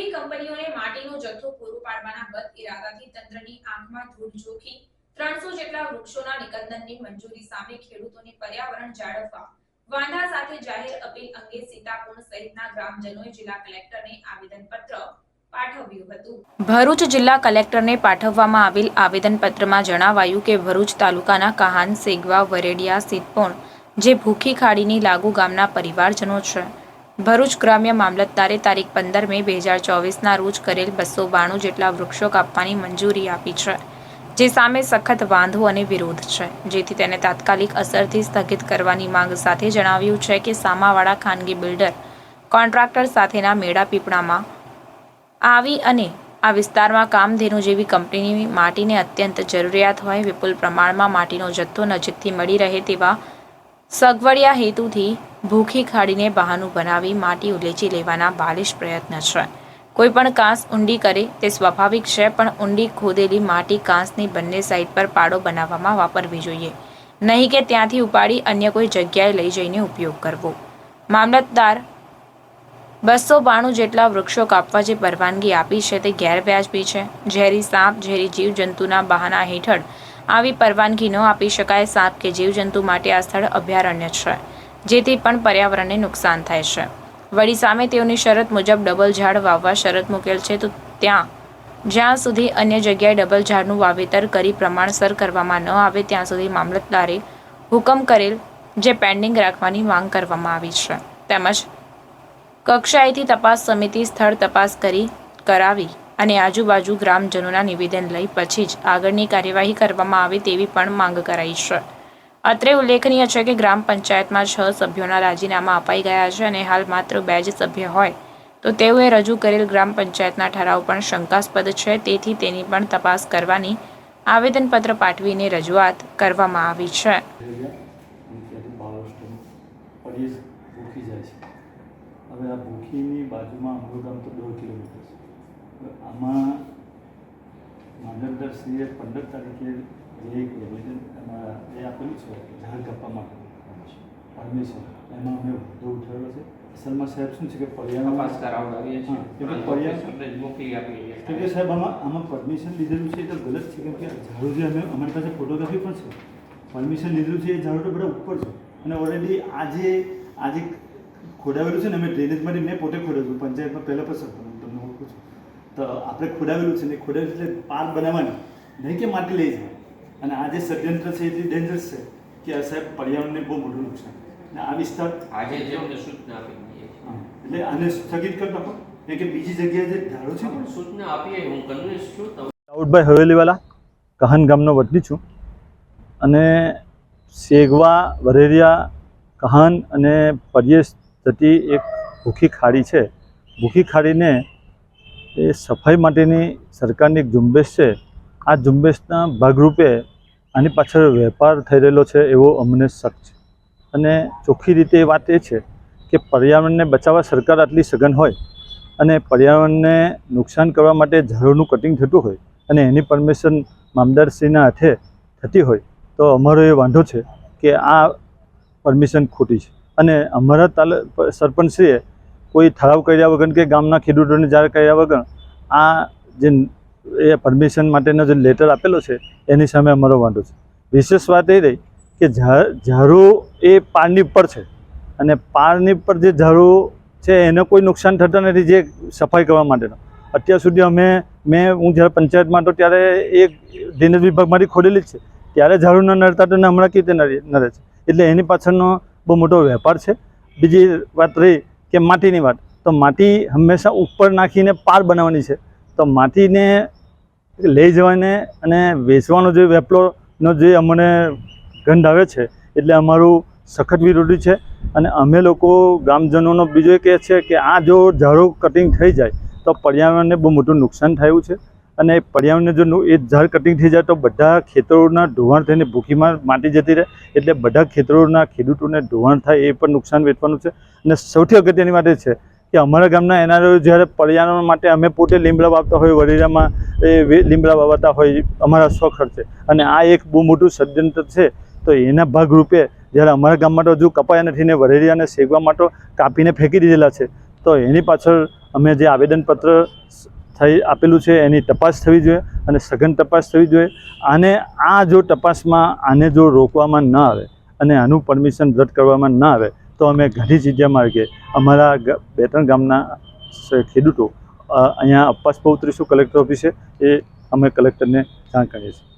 ખાનગી કંપનીઓને માટીનો જથ્થો પૂરો પાડવાના બદ ઇરાદાથી તંત્રની આંખમાં ધૂળ ઝોકી 300 જેટલા વૃક્ષોના નિકંદનની મંજૂરી સામે ખેડૂતોને પર્યાવરણ જાળવવા વાંધા સાથે જાહેર અપીલ અંગે સીતાપુર સહિતના ગ્રામજનોએ જિલ્લા કલેક્ટરને આવેદનપત્ર પાઠવ્યું હતું। ભરૂચ જિલ્લા કલેક્ટરને પાઠવવામાં આવેલ આવેદનપત્રમાં જણાવાયું કે ભરૂચ તાલુકાના કહાન, સેગવા, વરેડિયા, સિદ્ધપુર જે ભૂખી ખાડીની લાગુ ગામના પરિવારજનો છે। ભરૂચ ગ્રામ્ય મામલતદારે તારીખ 15 મે 2024ના રોજ કરેલ 292 જેટલા વૃક્ષો કાપવાની મંજૂરી આપી છે, જે સામે સખત વાંધો અને વિરોધ છે, જેથી તેને તાત્કાલિક અસરથી સ્થગિત કરવાની માંગ સાથે જણાવ્યું છે કે સામાવાળા ખાનગી બિલ્ડર કોન્ટ્રાક્ટર સાથેના મેળા પીપળામાં આવી અને આ વિસ્તારમાં કામધેનુ જેવી કંપનીની માટીને અત્યંત જરૂરિયાત હોય વિપુલ પ્રમાણમાં માટીનો જથ્થો નજીકથી મળી રહે તેવા સગવડિયા હેતુથી ભૂખી ખાડીને બહાનું બનાવી માટી ઉલેચી લેવાના બાલિશ પ્રયત્ન છે। કોઈ પણ કાંસ ઊંડી કરે તે સ્વાભાવિક છે, પણ ઊંડી ખોદેલી માટી કાંસની બંને સાઈડ પર પાડો બનાવવામાં વાપરવી જોઈએ, નહીં કે ત્યાંથી ઉપાડી અન્ય કોઈ જગ્યાએ લઈ જઈને ઉપયોગ કરવો। મામલતદાર 292 જેટલા વૃક્ષો કાપવા જે પરવાનગી આપી છે તે ગેરવ્યાજબી છે। ઝેરી સાપ, ઝેરી જીવજંતુના બહાના હેઠળ આવી પરવાનગી ન આપી શકાય। સાપ કે જીવજંતુ માટે આ સ્થળ અભયારણ્ય છે, જેથી પણ પર્યાવરણને નુકસાન થાય છે। વળી સામે તેઓની શરત મુજબ ડબલ ઝાડ વાવવા શરત મૂકેલ છે, તો જ્યાં સુધી અન્ય જગ્યાએ ડબલ ઝાડનું વાવેતર કરી પ્રમાણસર કરવામાં ન આવે ત્યાં સુધી મામલતદારે હુકમ કરેલ જે પેન્ડિંગ રાખવાની માંગ કરવામાં આવી છે। તેમજ કક્ષાએથી તપાસ સમિતિ સ્થળ તપાસ કરાવી અને આજુબાજુ ગ્રામજનોના નિવેદન લઈ પછી જ આગળની કાર્યવાહી કરવામાં આવે તેવી પણ માંગ કરાઈ છે। અત્રે ઉલ્લેખનીય છે કે ગ્રામ પંચાયતમાં 6 સભ્યોના રાજીનામા અપાઈ ગયા છે અને હાલ માત્ર 2 જ સભ્ય હોય તો તેઓએ રજૂ કરેલ ગ્રામ પંચાયતના ઠરાવ પણ શંકાસ્પદ છે, તેથી તેની પણ તપાસ કરવાની આવેદનપત્ર પાઠવીને રજૂઆત કરવામાં આવી છે। હવે આ ભૂખીની બાજુમાં અમારું ગામ તો 2 કિલોમીટર છે। આમાં મામલતદારશ્રીએ 15 તારીખે જે એક નિવેદન એ આપેલું છે ઝાડ કાપવા માટે પરમિશન, એમાં અમે વધુ ઉઠાવેલો છે। અસલમાં સાહેબ શું છે કે પર્યાવરણ પાસ કરાવડાવીએ છીએ, કેમ કે સાહેબ આમાં પરમિશન લીધેલું છે એ તો ગલત છે, કેમ કે ઝાડો જે અમારી પાસે ફોટોગ્રાફી પણ છે, પરમિશન લીધેલું છે એ ઝાડો તો બધા ઉપર છે અને ઓલરેડી આજે ખોડાવેલું છે ને, અમે ડ્રેનેજ માટે મેં પોતે ખોડાવ્યું પંચાયતમાં પહેલાં પણ તમને ઓળખું છું, તો આપણે ખોડાવેલું છે ને, ખોડાવેલું એટલે પાર બનાવવાની, નહીં કે માટી લઈ જાય। અને આ જે ષડયંત્ર છે એટલી ડેન્જરસ છે કે આ સાહેબ પર્યાવરણને બહુ મોટું નુકસાન, અને આ વિસ્તાર આજે જેમને સૂચના આપી એટલે આને સ્થગિત કરી નાખો, કે બીજી જગ્યાએ જે ધારો છે સૂચના આપીએ। હું કન્વિન્સ છું। દાઉદભાઈ હવેલીવાલા કહાન ગામનો વતની છું અને સેગવા, વરેરિયા, કહાન અને પર્યેશ જતી એક ભૂખી ખાડી છે। ભૂખી ખાડીને એ સફાઈ માટેની સરકારની એક ઝુંબેશ છે। આ ઝુંબેશના ભાગરૂપે આની પાછળ વેપાર થઈ રહેલો છે એવો અમને શક છે, અને ચોખ્ખી રીતે એ વાત એ છે કે પર્યાવરણને બચાવવા સરકાર આટલી સઘન હોય અને પર્યાવરણને નુકસાન કરવા માટે ઝાડોનું કટિંગ થતું હોય અને એની પરમિશન મામલતદારશ્રીના હાથે થતી હોય તો અમારો એ વાંધો છે કે આ પરમિશન ખોટી છે। અને અમારા સરપંચશ્રીએ કોઈ ઠરાવ કર્યા વગર કે ગામના ખેડૂતોને જાણ કર્યા વગર આ જે એ પરમિશન માટેનો જે લેટર આપેલો છે એની સામે અમારો વાંધો છે। વિશેષ વાત એ રહી કે ઝાડો એ પારની ઉપર છે અને પારની ઉપર જે ઝાડો છે એને કોઈ નુકસાન થતા નથી, જે સફાઈ કરવા માટેનો। અત્યાર સુધી હું જ્યારે પંચાયતમાં હતો ત્યારે એક ડ્રેનેજ વિભાગમાંથી ખોદેલી જ છે, ત્યારે ઝાડુ ન નડતા તો હમણાં કેવી રીતે નડે છે, એટલે એની પાછળનો બહુ મોટો વેપાર છે। બીજી વાત રહી કે માટીની વાત, તો માટી હંમેશા ઉપર નાખીને પાર બનાવવાની છે, તો માટીને લઈ જવાને અને વેચવાનો જે વેપલોનો જે અમને ગંધ આવે છે એટલે અમારું સખત વિરોધી છે। અને અમે લોકો ગામજનોનો બીજો એ કહે છે કે આ જો ઝાડો કટિંગ થઈ જાય તો પર્યાવરણને બહુ મોટું નુકસાન થયું છે, અને પર્યાવરણને જો એ ઝાડ કટિંગ થઈ જાય તો બધા ખેતરોના ધોવાણ થઈને ભૂખીમાં માટી જતી રહે, એટલે બધા ખેતરોના ખેડૂતોને ધોવાણ થાય એ પણ નુકસાન વેઠવાનું છે। અને સૌથી અગત્યની વાત એ છે કે અમારા ગામના એનઆરઓ જ્યારે પર્યાવરણ માટે અમે પોતે લીમડા વાવતા હોય, વરેરામાં એ લીમડા વાવતા હોય અમારા સ્વખર્ચે, અને આ એક બહુ મોટું ષડયંત્ર છે। તો એના ભાગરૂપે જ્યારે અમારા ગામમાં તો હજુ કપાયા નથી ને વરેરિયા અને સેગવા માટે કાપીને ફેંકી દીધેલા છે, તો એની પાછળ અમે જે આવેદનપત્ર આપેલું છે એની તપાસ થવી જોઈએ અને સઘન તપાસ થવી જોઈએ. આને જો તપાસમાં આને જો રોકવામાં ન આવે અને આનું પરમિશન રદ કરવામાં ન આવે તો અમે ઘણી જગ્યા માર્ગે અમારા 2-3 ગામના ખેડૂતો અહીંયા અપવાસ પર ઉતરીશું કલેક્ટર ઓફિસે. એ અમે કલેક્ટરને જાણ કરીએ છીએ.